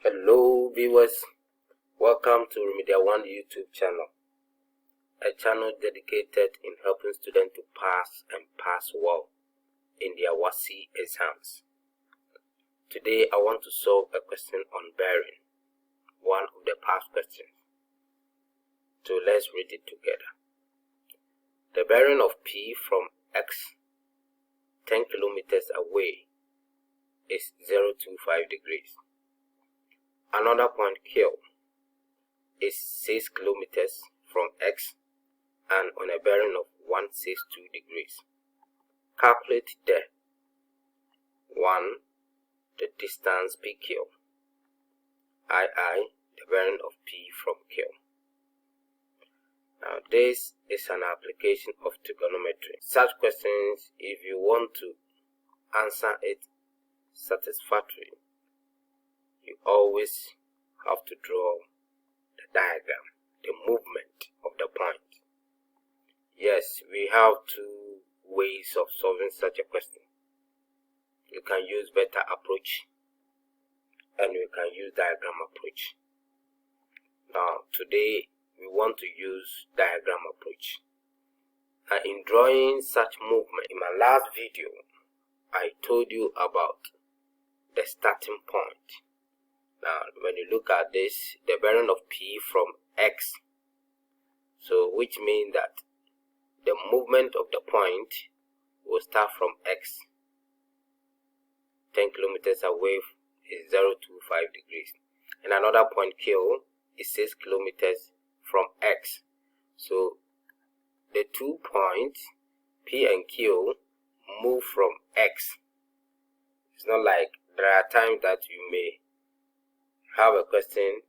Hello viewers, welcome to Remedial 1 YouTube channel, a channel dedicated in helping students to pass and pass well in their Wassce exams. Today I want to solve a question on bearing, one of the past questions. So let's read it together. The bearing of P from X 10 kilometers away is 025 degrees. Another point Q is 6 kilometers from X and on a bearing of 162 degrees. Calculate the 1. The distance PQ, II, the bearing of P from Q. Now this is an application of trigonometry. Such questions, if you want to answer it satisfactorily, you always have to draw the diagram, the movement of the point. Yes, we have two ways of solving such a question. You can use vector approach and you can use diagram approach. Now today we want to use diagram approach. And in drawing such movement, in my last video I told you about the starting point. Now when you look at this, the bearing of P from X, so which means that the movement of the point will start from X. 10 kilometers away is 025 degrees. And another point Q is 6 kilometers from X. So the 2 points P and Q move from X. It's not like there are times that you may have a question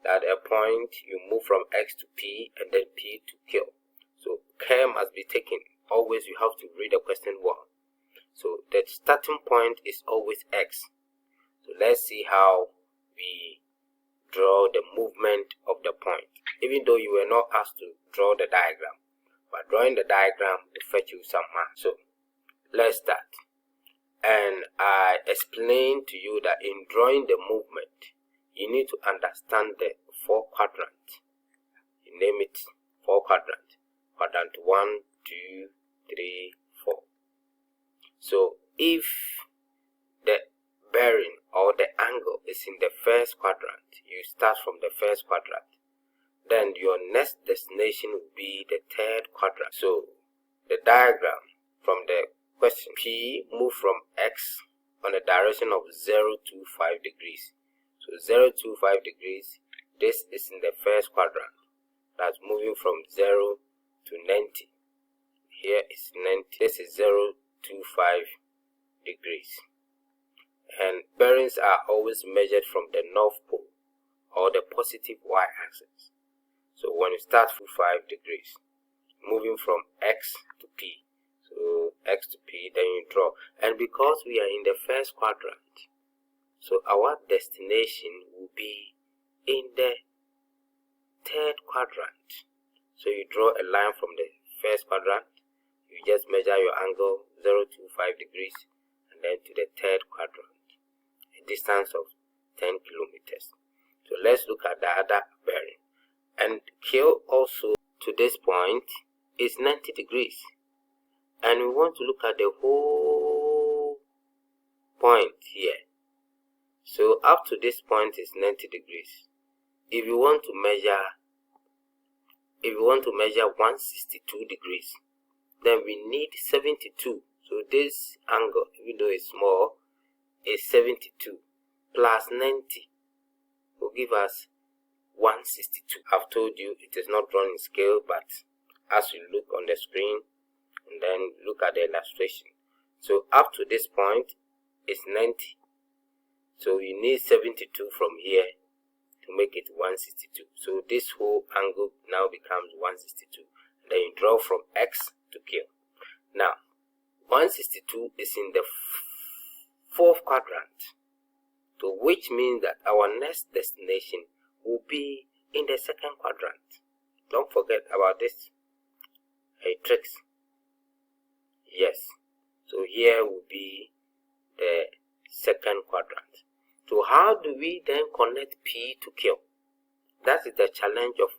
that a point you move from X to P and then P to Q. So care must be taken. Always you have to read the question well. So the starting point is always X. So let's see how we draw the movement of the point. Even though you were not asked to draw the diagram, but drawing the diagram will fetch you some marks. So let's start. And I explained to you that in drawing the movement, you need to understand the 4 quadrants. You name it 4 quadrants. Quadrant 1, 2, 3, 4. So if the bearing or the angle is in the first quadrant, you start from the first quadrant, then your next destination will be the third quadrant. So the diagram from the question, P move from X on a direction of 025 degrees. So 025 degrees, this is in the first quadrant. That's moving from 0 to 90. Here is 90. This is 025 degrees. And bearings are always measured from the north pole or the positive y-axis. So when you start from 5 degrees, moving from X to P, so X to P, then you draw. And because we are in the first quadrant, so our destination will be in the third quadrant. So you draw a line from the first quadrant, you just measure your angle 025 degrees and then to the third quadrant, a distance of 10 kilometers. So let's look at the other bearing. And Q also to this point is 90 degrees. And we want to look at the whole point here. So up to this point is 90 degrees. If you want to measure 162 degrees, then we need 72. So this angle, even though it's small, is 72 plus 90 will give us 162. I've told you it is not drawn in scale, but as you look on the screen and then look at the illustration. So up to this point is 90. So you need 72 from here to make it 162. So this whole angle now becomes 162. And then you draw from X to Q. Now 162 is in the fourth quadrant, so which means that our next destination will be in the second quadrant. Don't forget about this tricks. Yes, so here will be the second quadrant. So how do we then connect P to Q? That is the challenge of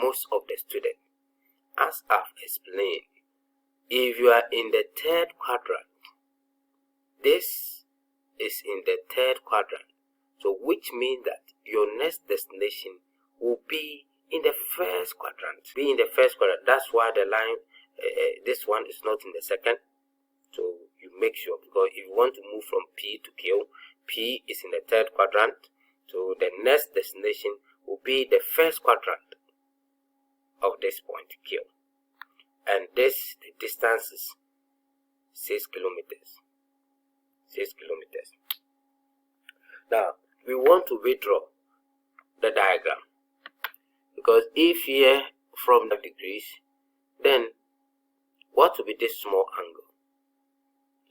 most of the students. As I've explained, if you are in the third quadrant, this is in the third quadrant, so which means that your next destination will be in the first quadrant. That's why the line, this one is not in the second. So you make sure, because if you want to move from P to Q, P is in the third quadrant, so the next destination will be the first quadrant of this point Q. And the distance is 6 kilometers. 6 kilometers. Now, we want to redraw the diagram, because if here from 5 degrees, then what will be this small angle?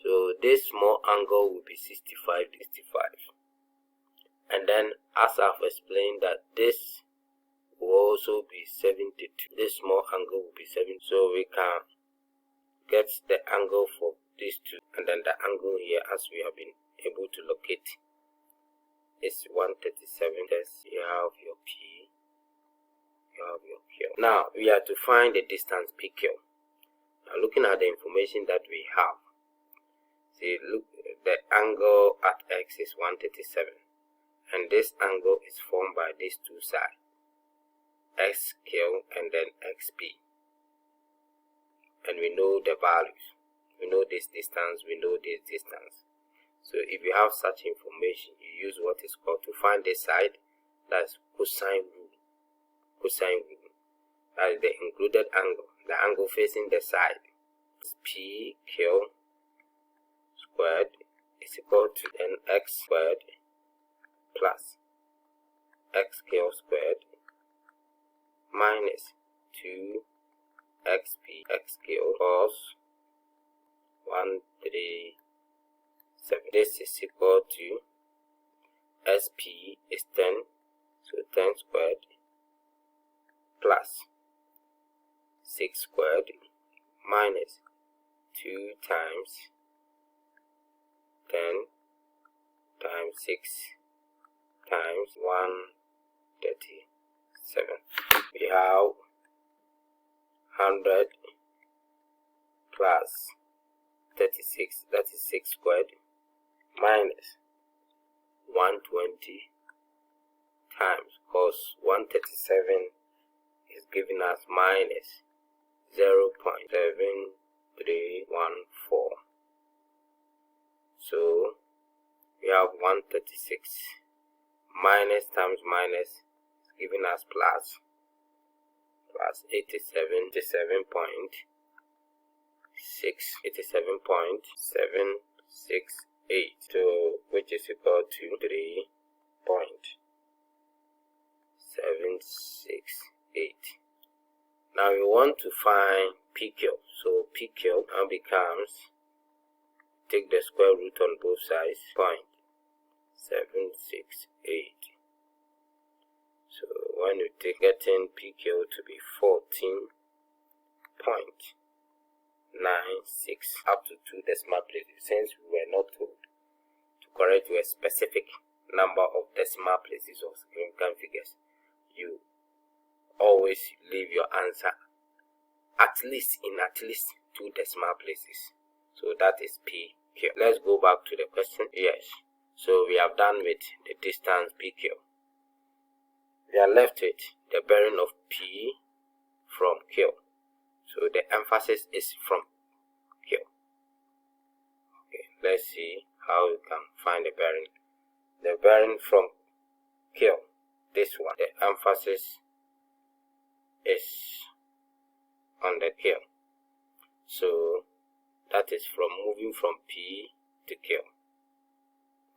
So this small angle will be 65. And then, as I've explained, that this will also be 72. This small angle will be 70. So we can get the angle for these two, and then the angle here, as we have been able to locate, is 137. Yes, you have your P, you have your Q. Now we have to find the distance PQ. Now looking at the information that we have, see, look, the angle at X is 137, and this angle is formed by these two sides, XQ and then XP. And we know the values. We know this distance, we know this distance. So if you have such information, you use what is called, to find this side, that's cosine rule. Cosine rule. That is the included angle. The angle facing the side is PQ squared is equal to NX squared plus XQ squared minus 2XP XQ cos 137. This is equal to SP is 10, so 10 squared plus 6 squared minus 2 times 10 times 6 times 137. We have 100 plus 36, that is 6 squared, minus 120 times cos 137 is giving us minus 0.7314. So we have 136 minus times minus is giving us plus 87.768. So which is equal to 3.768. Now we want to find PQ. So PQ now becomes, take the square root on both sides, 0.768. So when you take getting PQ to be 14.96 up to 2 decimal places, since we were not told to correct to a specific number of decimal places or significant figures, you always leave your answer at least 2 decimal places. So that is PQ. Let's go back to the question. Yes, so we have done with the distance PQ. We are left with the bearing of P from Q. So the emphasis is from Q. Okay, let's see how we can find the bearing. The bearing from Q, this one, the emphasis is on the Q. So that is from moving from P to Q.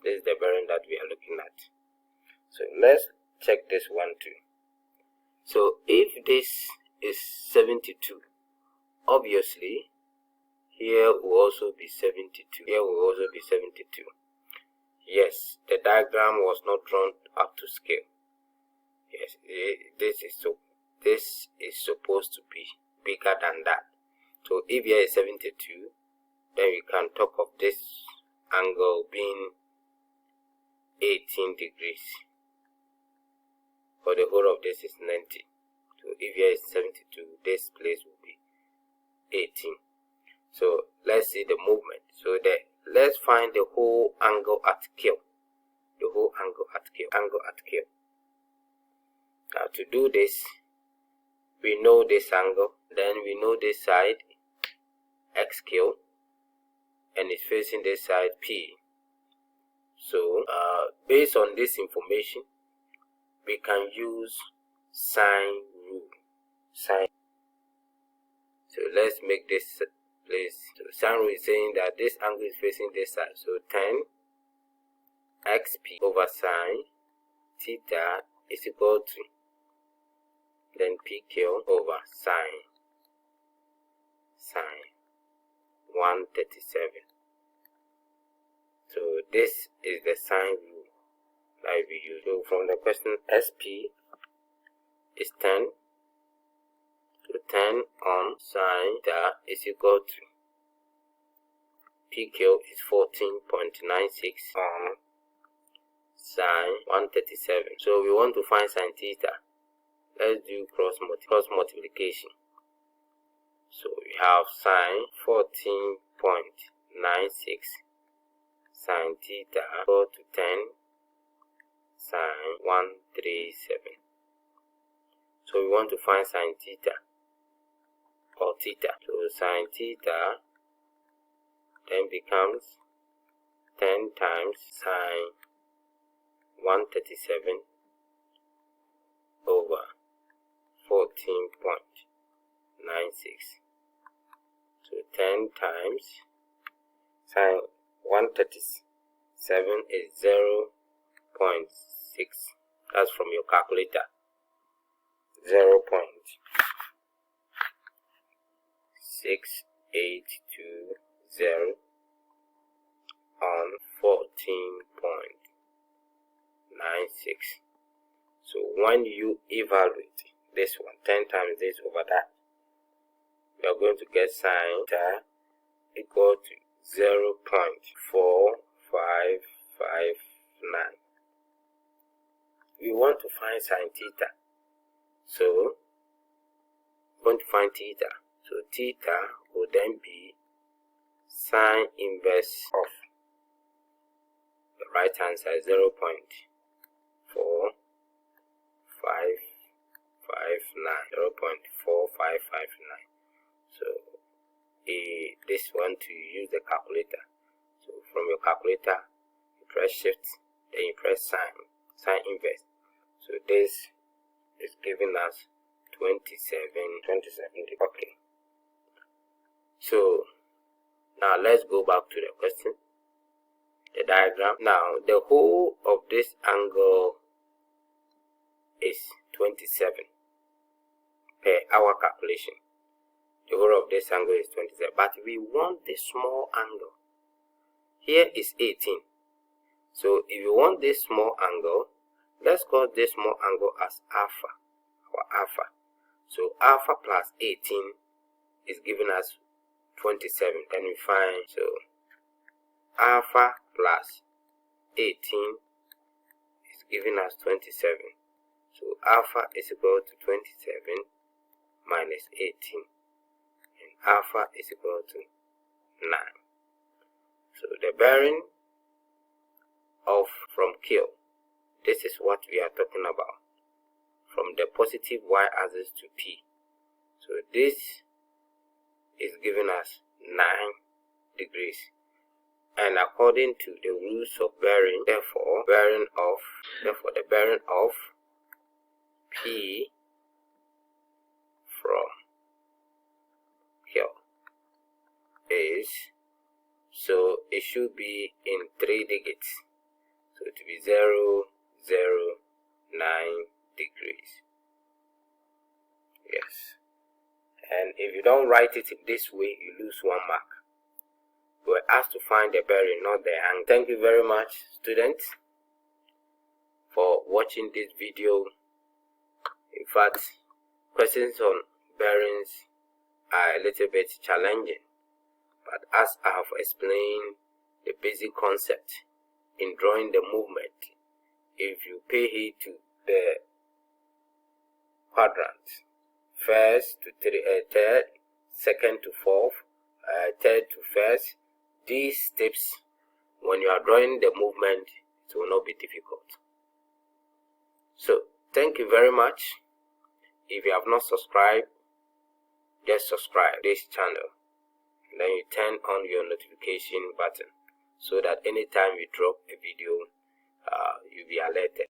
This is the bearing that we are looking at. So let's check this one too. So if this is 72, obviously here will also be 72. Here will also be 72. Yes, the diagram was not drawn up to scale. Yes, this is supposed to be bigger than that. So if here is 72, then we can talk of this angle being 18 degrees. For the whole of this is 90. So if here is 72, this place will be 18. So let's see the movement. So let's find the whole angle at Q. The whole angle at Q. Now to do this, we know this angle, then we know this side XQ, and it's facing this side P. So based on this information, we can use sine rule. So let's make this place. So sine rule is saying that this angle is facing this side. So 10 XP over sine theta is equal to then PQ over sine 137. So this is the sine rule that we use. So from the question, SP is 10. So 10 on sine theta is equal to PQ is 14.96 on sine 137. So we want to find sine theta. Let's do cross multiplication. So we have sine 14.96 sine theta equal to 10 sine 137. So we want to find sine theta or theta. So sine theta then becomes 10 times sine 137 over 14.96. So 10 times sine 137 is 0.6. That's from your calculator. 0.6820 on 14.96. So when you evaluate this one, 10 times this over that, we are going to get sine theta equal to 0.4559. We want to find sine theta. So we want to find theta. So theta will then be sine inverse of the right hand side, 0.4559. So this one to use the calculator. So from your calculator, you press shift, then you press sine inverse. So this is giving us 27. Okay. So now let's go back to the question, the diagram. Now the whole of this angle is 27 per our calculation. The whole of this angle is 27, but we want the small angle. Here is 18. So if you want this small angle, let's call this small angle as alpha, or alpha. So alpha plus 18 is giving us 27. Then we find, so alpha plus 18 is giving us 27. So alpha is equal to 27 minus 18, and alpha is equal to 9. So the bearing of from Q, this is what we are talking about, from the positive y-axis to P. So this is giving us 9 degrees, and according to the rules of bearing, therefore the bearing of P from Q is, so it should be in 3 digits. So it will be 0, 0, 9 degrees. Yes. And if you don't write it in this way, you lose 1 mark. We were asked to find the bearing, not the angle. Thank you very much, students, for watching this video. In fact, questions on bearings are a little bit challenging, but as I have explained the basic concept in drawing the movement. If you pay heed to the quadrants, first to third, second to fourth, third to first, these steps, when you are drawing the movement, it will not be difficult. So thank you very much. If you have not subscribed, just subscribe this channel, and then you turn on your notification button so that anytime we drop a video, you'll be alerted.